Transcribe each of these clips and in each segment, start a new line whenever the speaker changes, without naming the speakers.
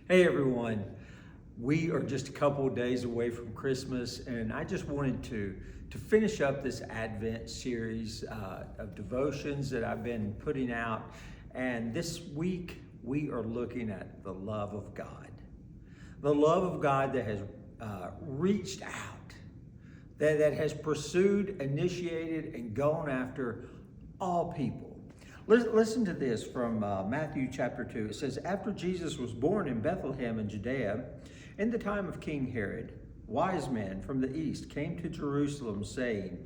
Hey everyone, we are just a couple of days away from Christmas, and I just wanted to finish up this Advent series of devotions that I've been putting out. And this week we are looking at the love of God. The love of God that has reached out, that has pursued, initiated, and gone after all people. Listen to this from Matthew chapter 2. It says, after Jesus was born in Bethlehem in Judea, in the time of King Herod, wise men from the east came to Jerusalem saying,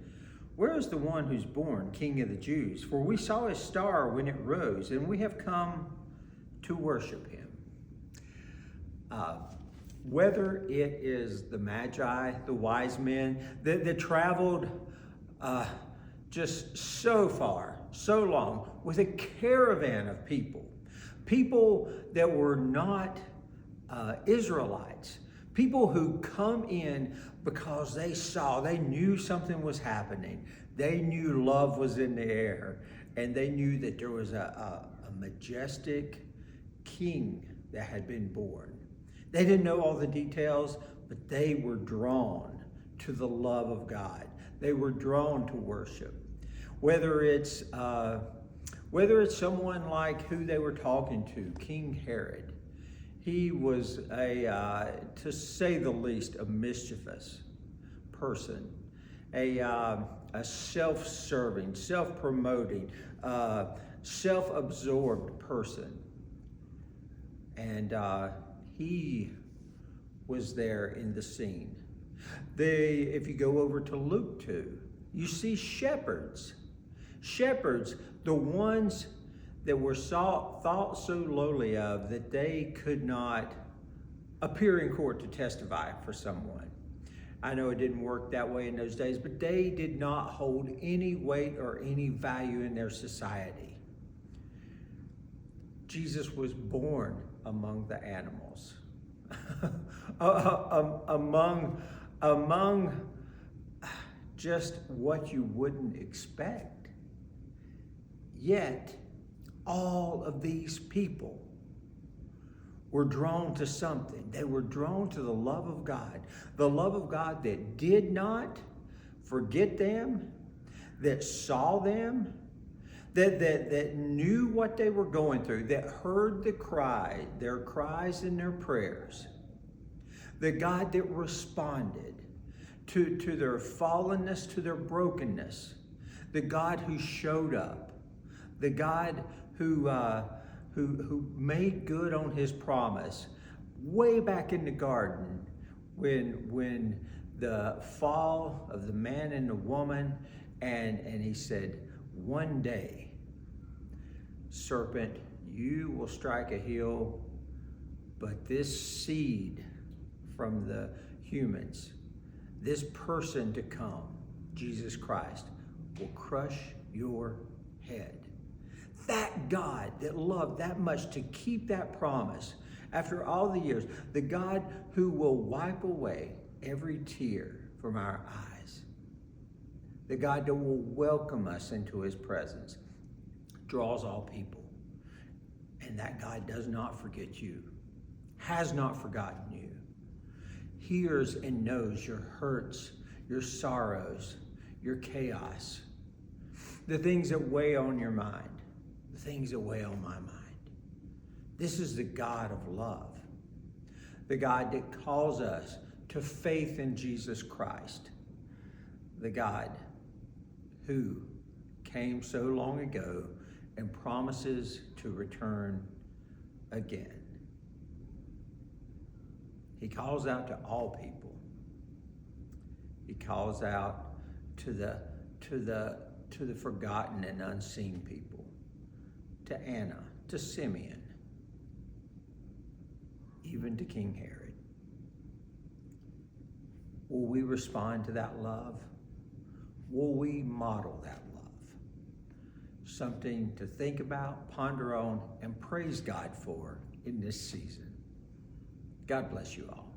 where is the one who's born King of the Jews? For we saw his star when it rose, and we have come to worship him. Whether it is the Magi, the wise men that traveled just so far, so long, with a caravan of people that were not Israelites, people who come in because they knew something was happening. They knew love was in the air, and they knew that there was a majestic king that had been born. They didn't know all the details, but they were drawn to the love of God. They were drawn to worship. Whether it's someone like who they were talking to, King Herod. He was to say the least, a mischievous person, a self-serving, self-promoting, self-absorbed person. And he was there in the scene. If you go over to Luke 2, you see shepherds. Shepherds, the ones that were thought so lowly of that they could not appear in court to testify for someone. I know it didn't work that way in those days, but they did not hold any weight or any value in their society. Jesus was born among the animals, among just what you wouldn't expect. Yet, all of these people were drawn to something. They were drawn to the love of God that did not forget them, that saw them, that knew what they were going through, that heard their cries and their prayers. The God that responded to their fallenness, to their brokenness. The God who showed up. The God who made good on his promise way back in the garden when the fall of the man and the woman, and he said, one day, serpent, you will strike a heel, but this seed from the humans, this person to come, Jesus Christ, will crush your head. That God that loved that much to keep that promise after all the years, the God who will wipe away every tear from our eyes, the God that will welcome us into his presence, draws all people. And that God does not forget you, has not forgotten you, hears and knows your hurts, your sorrows, your chaos, the things that weigh on your mind. Things that weigh on my mind. This is the God of love, the God that calls us to faith in Jesus Christ, the God who came so long ago and promises to return again. He calls out to all people. He calls out to the forgotten and unseen people. To Anna, to Simeon, even to King Herod. Will we respond to that love? Will we model that love? Something to think about, ponder on, and praise God for in this season. God bless you all.